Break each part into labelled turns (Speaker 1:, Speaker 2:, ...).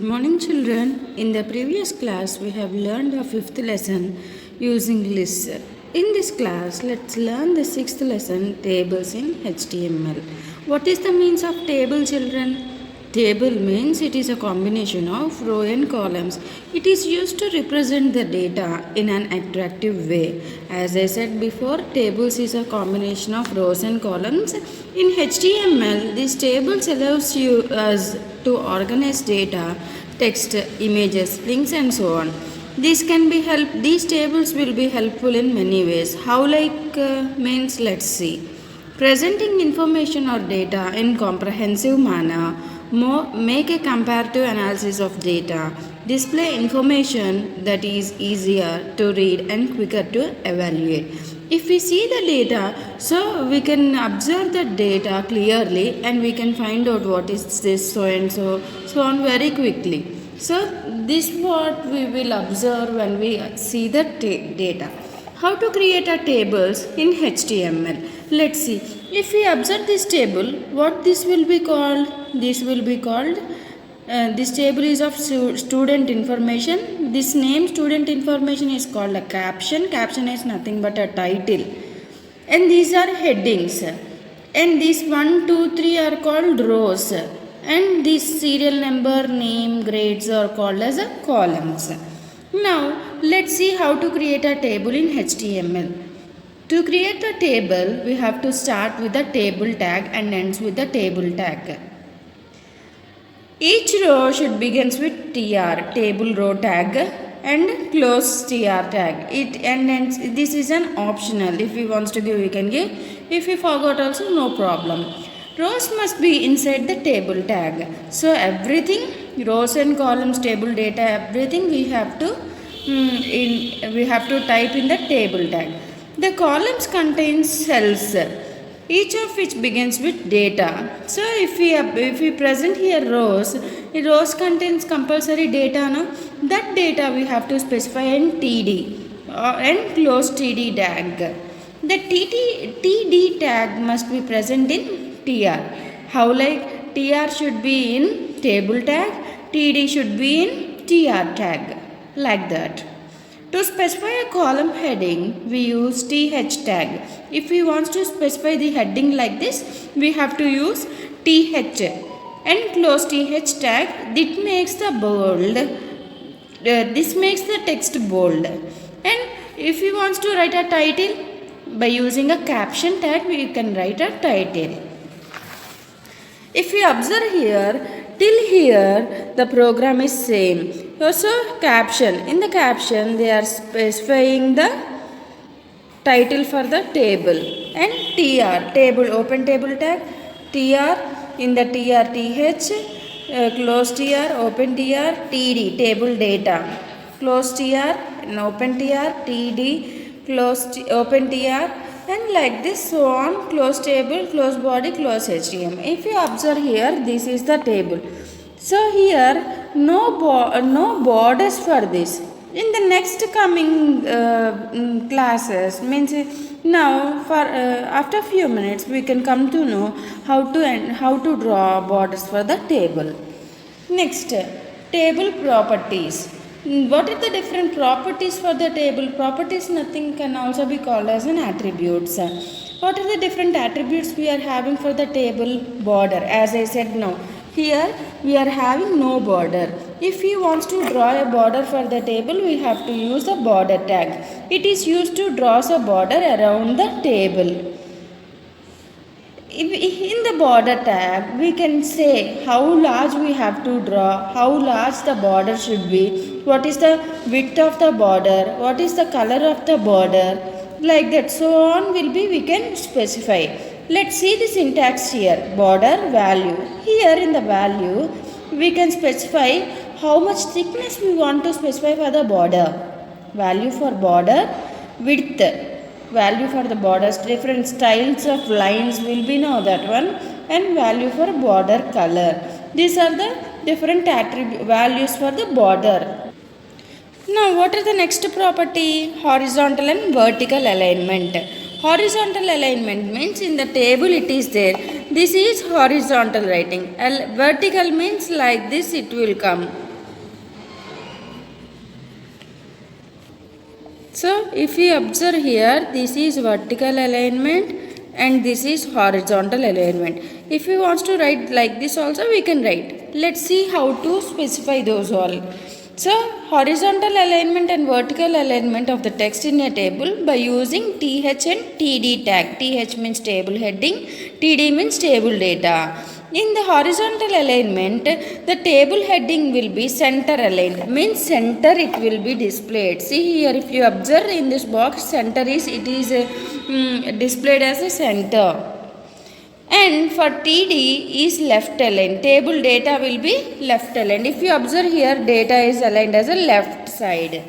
Speaker 1: morning, children. In the previous class, we have learned our fifth lesson using lists. In this class, let's learn the sixth lesson, tables in HTML. What is the means of table, children? Table means it is a combination of row and columns. It is used to represent the data in an attractive way. As I said before, tables is a combination of rows and columns. In HTML, these tables allows you us to organize data, text, images, links and so on. These tables will be helpful in many ways. How means let's see. Presenting information or data in comprehensive manner. Make a comparative analysis of data. Display information that is easier to read and quicker to evaluate. If we see the data, so we can observe the data clearly and we can find out what is this so and so on very quickly. So this what we will observe when we see the data. How to create a tables in HTML? Let's see. If we observe this table, what this will be called? This table is of student information. This name student information is called a caption. Caption is nothing but a title. And these are headings. And these 1, 2, 3 are called rows. And this serial number, name, grades are called as a columns. Now, let's see how to create a table in HTML. To create a table, we have to start with the table tag and ends with the table tag. Each row should begins with tr, table row tag, and close tr tag. It and ends. This is an optional. If we wants to give, we can give. If we forgot, also no problem. Rows must be inside the table tag. So everything, rows and columns, table data, everything we have to type in the table tag. The columns contain cells, each of which begins with data. So if we present here rows contains compulsory data. No? That data we have to specify in TD and close TD tag. The TD tag must be present in TR. How TR should be in table tag, TD should be in TR tag. Like that. To specify a column heading, we use TH tag. If we want to specify the heading like this, we have to use TH and close TH tag. This makes the bold. This makes the text bold. And if we want to write a title, by using a caption tag, we can write a title. If we observe here, till here the program is same. Also caption. In the caption they are specifying the title for the table. And tr, table, open table tag, tr, in the tr, th, close tr, open tr, td, table data, close tr, and open tr, td, close open tr, and like this so on, close table, close body, close HTML. If you observe here, this is the table. So here no borders for this. In the next coming classes, means now for after few minutes we can come to know how to draw borders for the table. Next, table properties. What are the different properties for the table? Properties nothing can also be called as an attributes. What are the different attributes we are having for the table? Border. As I said now, here we are having no border. If we want to draw a border for the table, we have to use the border tag. It is used to draw a border around the table. In the border tag, we can say how large we have to draw, how large the border should be, what is the width of the border, what is the color of the border, like that. So on we can specify. Let's see the syntax here. Border value. Here in the value, we can specify how much thickness we want to specify for the border. Value for border, width. Value for the borders, different styles of lines will be know that one, and value for border color. These are the different values for the border. Now what are the next property? Horizontal and vertical alignment. Horizontal alignment means in the table it is there. This is horizontal writing. Vertical means like this it will come. So if you observe here, this is vertical alignment and this is horizontal alignment. If you want to write like this also, we can write. Let's see how to specify those all. So horizontal alignment and vertical alignment of the text in a table by using TH and TD tag. TH means table heading, TD means table data. In the horizontal alignment, the table heading will be center aligned, means center it will be displayed. See here, if you observe in this box, center is displayed as a center. And for TD is left aligned, table data will be left aligned. If you observe here, data is aligned as a left side.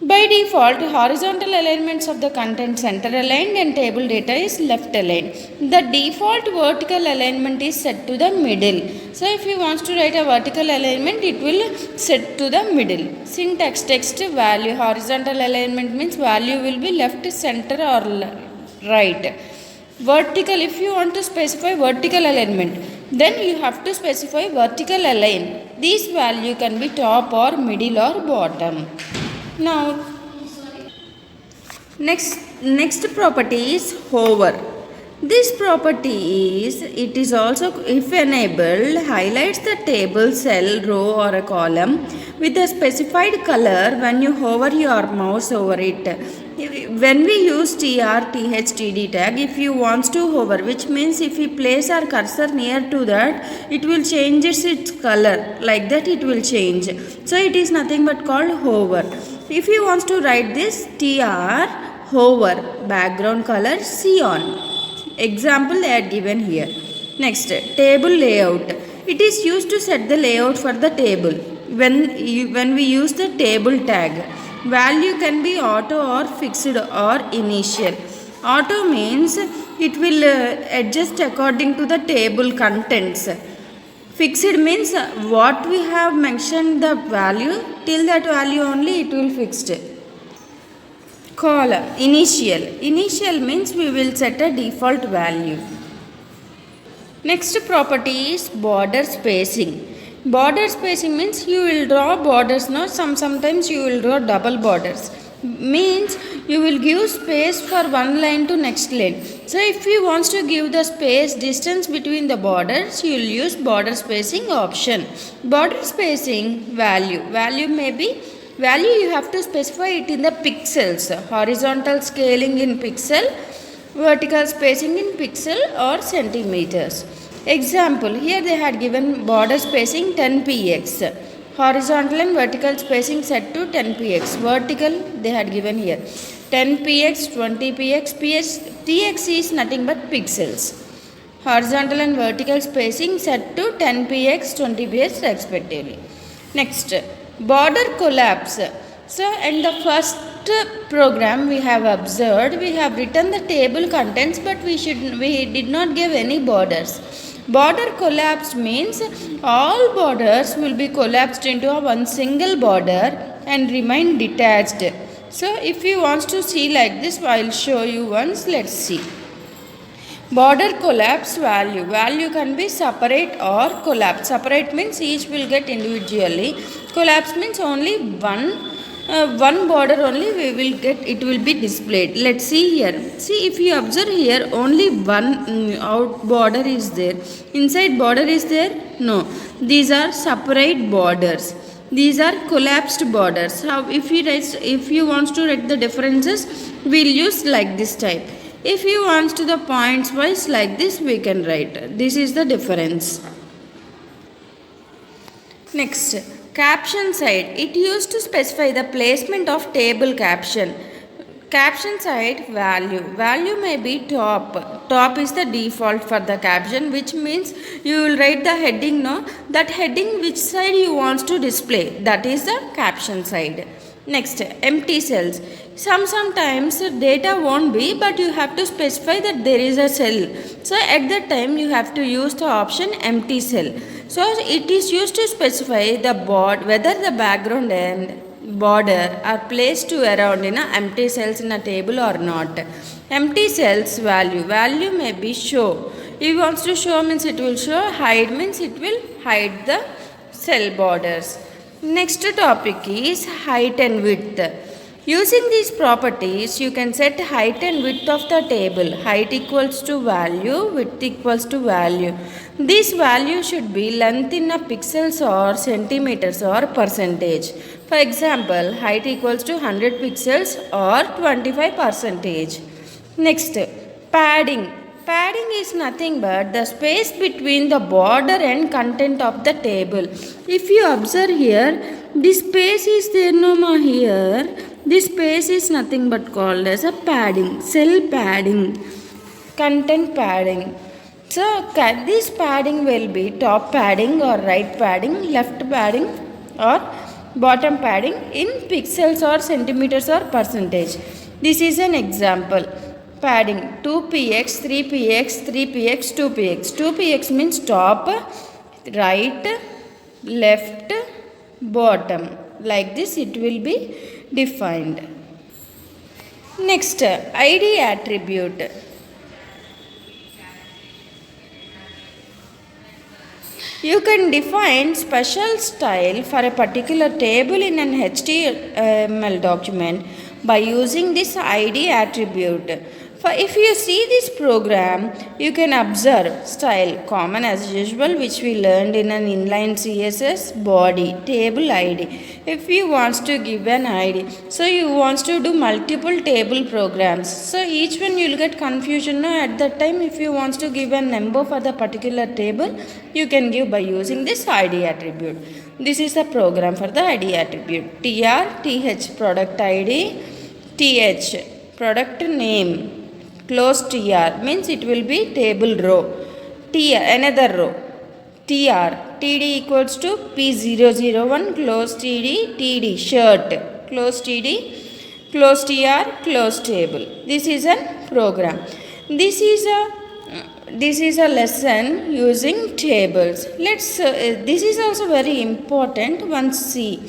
Speaker 1: By default, horizontal alignments of the content center aligned and table data is left aligned. The default vertical alignment is set to the middle. So if you want to write a vertical alignment, it will set to the middle. Syntax text value. Horizontal alignment means value will be left, center or right. Vertical, if you want to specify vertical alignment, then you have to specify vertical align. This value can be top or middle or bottom. Now, next property is hover. This property is, it is also, if enabled, highlights the table, cell, row or a column with a specified color when you hover your mouse over it. When we use TR, TH, TD tag, if you want to hover, which means if we place our cursor near to that, it will change its color. Like that it will change. So it is nothing but called hover. If you want to write this, TR, hover, background color, cyan. Example they are given here. Next, table layout. It is used to set the layout for the table. When we use the table tag, value can be auto or fixed or initial. Auto means it will adjust according to the table contents. Fixed means what we have mentioned the value, till that value only it will fixed. Column, initial. Initial means we will set a default value. Next property is border spacing. Border spacing means you will draw borders. No, sometimes you will draw double borders. Means you will give space for one line to next line. So if you want to give the space distance between the borders, you will use border spacing option. Border spacing value. Value you have to specify it in the pixels. Horizontal scaling in pixel, vertical spacing in pixel or centimeters. Example, here they had given border spacing 10 px. Horizontal and vertical spacing set to 10 px. Vertical they had given here 10 px, 20 px. Tx is nothing but pixels. Horizontal and vertical spacing set to 10 px, 20 px respectively. Next, border collapse. So in the first program we have observed, we have written the table contents, but we did not give any borders. Border collapse means all borders will be collapsed into one single border and remain detached. So if you want to see like this, I will show you once. Let's see. Border collapse value. Value can be separate or collapse. Separate means each will get individually. Collapse means only one border only we will get, it will be displayed. Let's see here. See, if you observe here, only one out border is there. Inside border is there? No. These are separate borders. These are collapsed borders. How if you want to write the differences, we'll use like this type. If you want to the points wise like this, we can write. This is the difference. Next, caption side. It used to specify the placement of table caption. Caption side value. Value may be top. Top is the default for the caption, which means you will write the heading, no? That heading which side you want to display. That is the caption side. Next, empty cells. Sometimes data won't be, but you have to specify that there is a cell. So at that time you have to use the option empty cell. So it is used to specify the whether the background and border are placed to around in a empty cells in a table or not. Empty cells value. Value may be show. If you want to show means it will show. Hide means it will hide the cell borders. Next topic is height and width. Using these properties, you can set height and width of the table. Height equals to value, width equals to value. This value should be length in a pixels or centimeters or percentage. For example, height equals to 100 pixels or 25 percentage. Next, padding. Padding is nothing but the space between the border and content of the table. If you observe here, this space is there no more here. This space is nothing but called as a padding, cell padding, content padding. So this padding will be top padding or right padding, left padding or bottom padding in pixels or centimeters or percentage. This is an example. Padding 2px, 3px, 3px, 2px. 2px means top, right, left, bottom. Like this it will be defined. Next, ID attribute. You can define special style for a particular table in an HTML document by using this ID attribute. For if you see this program, you can observe style common as usual, which we learned in an inline CSS, body, table ID. If you want to give an ID, so you want to do multiple table programs. So each one you will get confusion at that time. If you want to give a number for the particular table, you can give by using this ID attribute. This is the program for the ID attribute. TH product ID, TH product name. Close TR means it will be table row. Another row. TD equals to P001 close TD shirt. Close TD, close TR, close table. This is a program. This is a lesson using tables. This is also very important. Once see,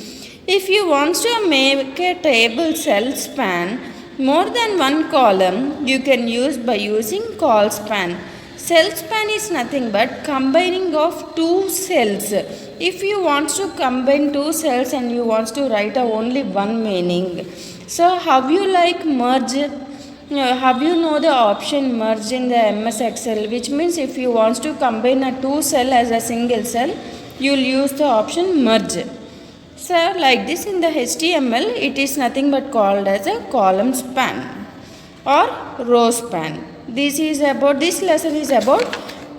Speaker 1: if you want to make a table cell span more than one column, you can use by using call span. Cell span is nothing but combining of two cells. If you want to combine two cells and you want to write only one meaning, so how you like merge? Have you know the option merge in the MS Excel, which means if you want to combine a two cell as a single cell, you will use the option merge. So like this in the HTML, it is nothing but called as a column span or row span. This lesson is about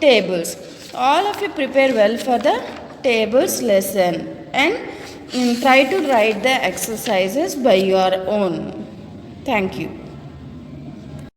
Speaker 1: tables. All of you prepare well for the tables lesson and try to write the exercises by your own. Thank you.